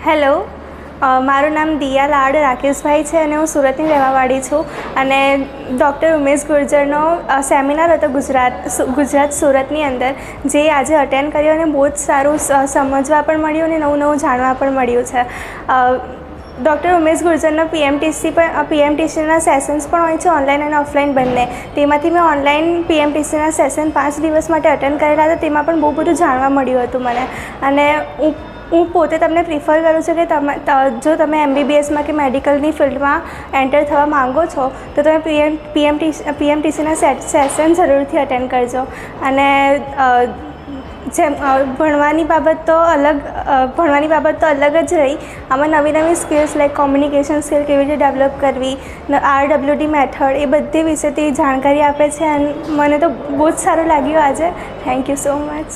Hello, મારું નામ દિયા લાડ રાકેશભાઈ છે અને હું સુરતની રહેવાવાળી છું અને ડૉક્ટર ઉમેશ ગુર્જરનો સેમિનાર હતો ગુજરાત સુરતની અંદર, જે આજે અટેન્ડ કર્યો અને બહુ જ સારું સમજવા પણ મળ્યું અને નવું જાણવા પણ મળ્યું છે. ડૉક્ટર ઉમેશ ગુર્જરના પીએમટીસીના સેશન્સ પણ હોય છે, ઓનલાઈન અને ઓફલાઈન બંને. તેમાંથી મેં ઓનલાઈન પીએમટીસીના સેશન 5 દિવસ માટે અટેન્ડ કરેલા હતા. તેમાં પણ બહુ બધું જાણવા મળ્યું હતું મને. અને હું પોતે તમને પ્રિફર કરું છું કે જો તમે MBBSમાં કે મેડિકલની ફિલ્ડમાં એન્ટર થવા માંગો છો તો તમે પીએમટીસીના સેશન જરૂરથી અટેન્ડ કરજો. અને જેમ ભણવાની બાબત તો અલગ જ રહી. આમાં નવી સ્કિલ્સ લાઈક કોમ્યુનિકેશન સ્કિલ કેવી રીતે ડેવલપ કરવી, RWD મેથડ, એ બધી વિશેથી જાણકારી આપે છે અને મને તો બહુ જ સારું લાગ્યું આજે. Thank you so much.